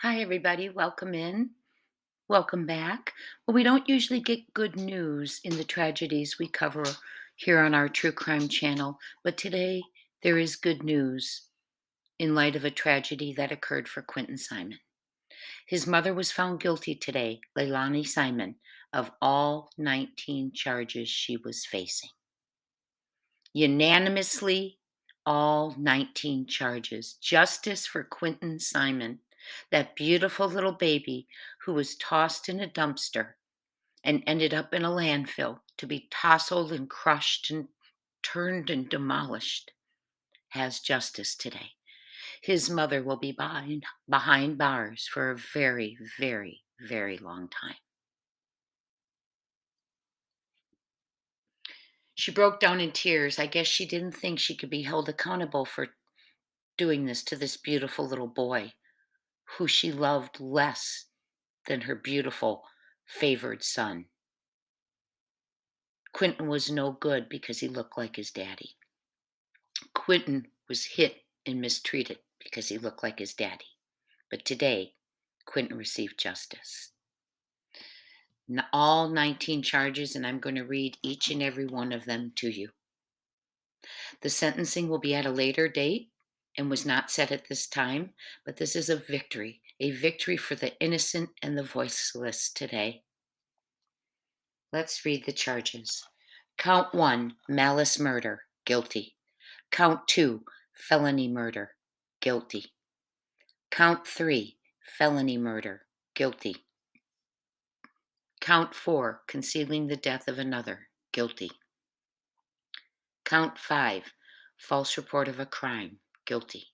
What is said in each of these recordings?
Hi, everybody. Welcome in. Welcome back. Well, we don't usually get good news in the tragedies we cover here on our true crime channel, but today there is good news in light of a tragedy that occurred for Quinton Simon. His mother was found guilty today, LEILANI Simon, of all 19 charges she was facing. Unanimously, all 19 charges. Justice for Quinton Simon, that beautiful little baby who was tossed in a dumpster and ended up in a landfill to be tousled and crushed and turned and demolished, has justice today. His mother will be behind bars for a very, very, very long time. She broke down in tears. I guess she didn't think she could be held accountable for doing this to this beautiful little boy who she loved less than her beautiful, favored son. Quinton was no good because he looked like his daddy. Quinton was hit and mistreated because he looked like his daddy. But today, Quinton received justice. All 19 charges, and I'm going to read each and every one of them to you. The sentencing will be at a later date and was not set at this time, but this is a victory for the innocent and the voiceless today. Let's read the charges. Count 1, malice murder, guilty. Count 2, felony murder, guilty. Count 3, felony murder, guilty. Count 4, concealing the death of another, guilty. Count 5, false report of a crime, guilty.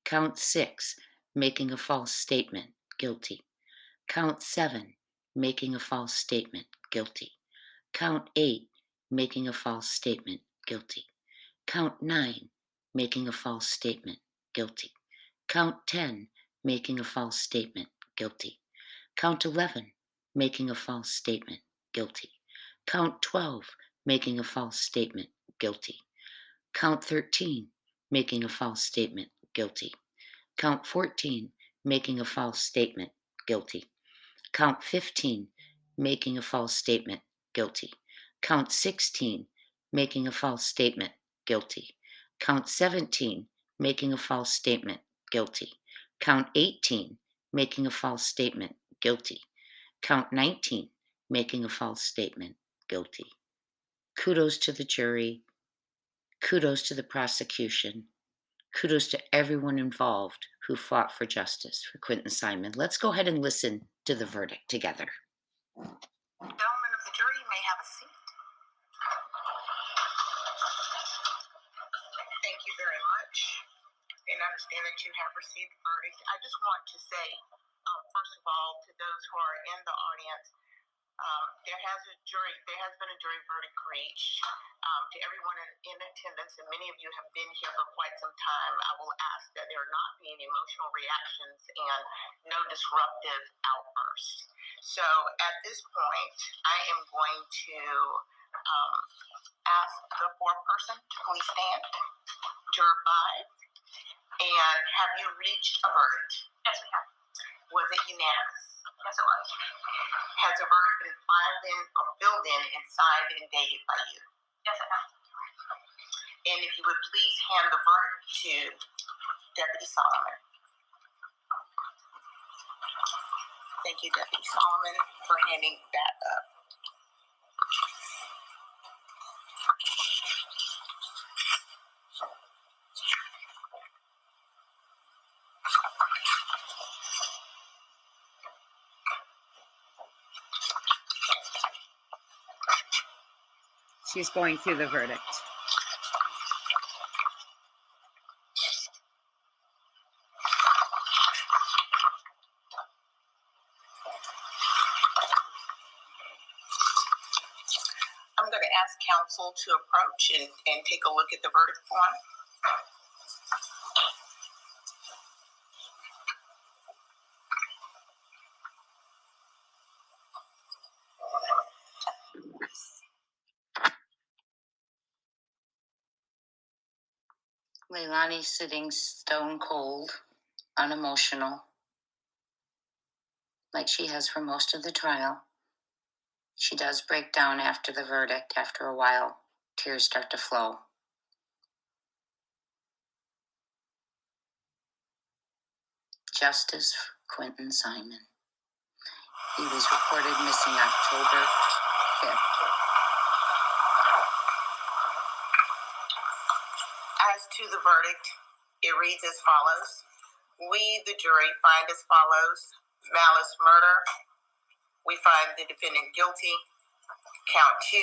Count 6, making a false statement, guilty. Count 7, making a false statement, guilty. Count 8, making a false statement, guilty. Count 9, making a false statement, guilty. Count 10, making a false statement, guilty. Count 11, making a false statement, guilty. Count 12, making a false statement, guilty. Count 13, making a false statement, guilty. Count 14, making a false statement, guilty. Count 15, making a false statement, guilty. Count 16, making a false statement, guilty. Count 17, making a false statement, guilty. Count 18, making a false statement, guilty. Count 19, making a false statement, guilty. Kudos to the jury. Kudos to the prosecution. Kudos to everyone involved who fought for justice for Quinton Simon. Let's go ahead and listen to the verdict together. Gentlemen of the jury may have a seat. Thank you very much. And I understand that you have received the verdict. I just want to say, first of all, to those who are in the audience, there has been a jury verdict reached. To everyone in attendance, and many of you have been here for quite some time, I will ask that there not be any emotional reactions and no disruptive outbursts. So at this point, I am going to ask the foreperson to please stand. Juror 5. And have you reached a verdict? Yes, we have. Was it unanimous? Yes, it was. Has a verdict been filed in or filled in and signed and dated by you? Yes, it has. And if you would please hand the verdict to Deputy Solomon. Thank you, Deputy Solomon, for handing that up. She's going through the verdict. I'm going to ask counsel to approach and take a look at the verdict form. LEILANI sitting stone cold, unemotional, like she has for most of the trial. She does break down after the verdict. After a while, tears start to flow. Justice for Quinton Simon. He was reported missing October 5th. As to the verdict, it reads as follows. We, the jury, find as follows. Malice murder. We find the defendant guilty. Count 2,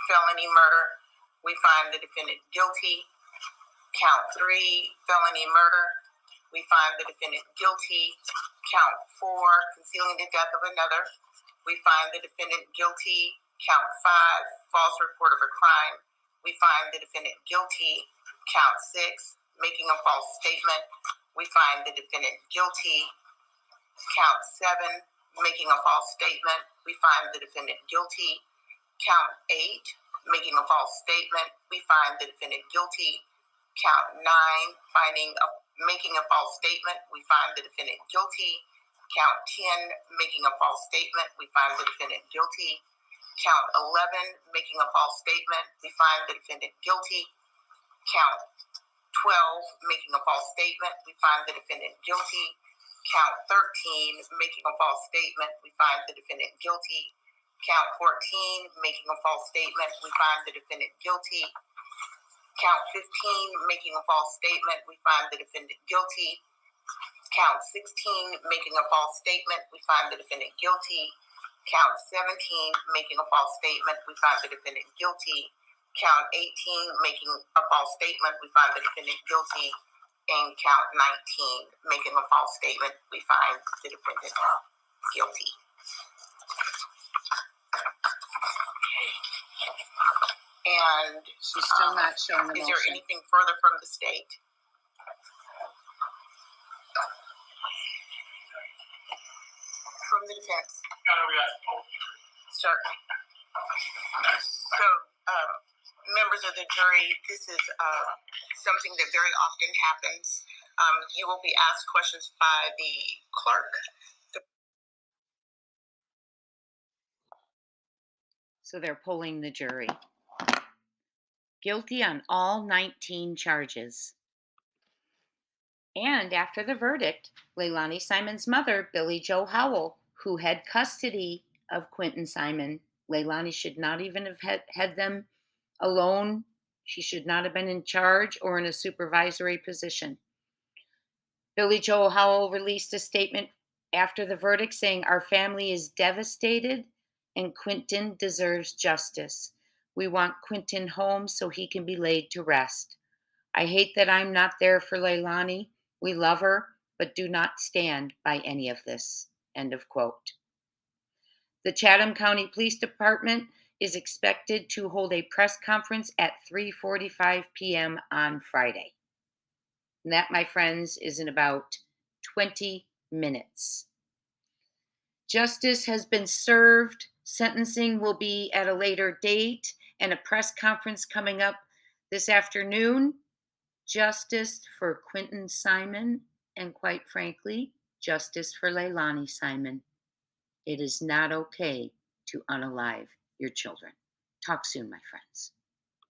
felony murder. We find the defendant guilty. Count 3, felony murder. We find the defendant guilty. Count 4, concealing the death of another. We find the defendant guilty. Count 5, false report of a crime. We find the defendant guilty. Count 6, making a false statement. We find the defendant guilty. Count 7, making a false statement. We find the defendant guilty. Count 8, making a false statement. We find the defendant guilty. Count 9, making a false statement. We find the defendant guilty. Count 10, making a false statement. We find the defendant guilty. Count 11, making a false statement. We find the defendant guilty. Count 12, making a false statement. We find the defendant guilty. Count 13, making a false statement. We find the defendant guilty. Count 14, making a false statement. We find the defendant guilty. Count 15, making a false statement. We find the defendant guilty. Count 16, making a false statement. We find the defendant guilty. Count 17, making a false statement. We find the defendant guilty. Count 18, making a false statement. We find the defendant guilty. And count 19, making a false statement. We find the defendant guilty. And she's still not showing emotion. Is there anything further from the state? From the defense? Certainly. So, members of the jury, this is something that very often happens. You will be asked questions by the clerk. So they're polling the jury. Guilty on all 19 charges. And after the verdict, LEILANI Simon's mother, Billie Jo Howell, who had custody of Quinton Simon, LEILANI should not even have had them alone. She should not have been in charge or in a supervisory position. Billie Jo Howell released a statement after the verdict saying, "Our family is devastated and Quinton deserves justice. We want Quinton home so he can be laid to rest. I hate that I'm not there for LEILANI. We love her, but do not stand by any of this." End of quote. The Chatham County Police Department is expected to hold a press conference at 3:45 p.m. on Friday. And that, my friends, is in about 20 minutes. Justice has been served. Sentencing will be at a later date, and a press conference coming up this afternoon. Justice for Quinton Simon, and quite frankly, justice for LEILANI Simon. It is not okay to unalive your children. Talk soon, my friends.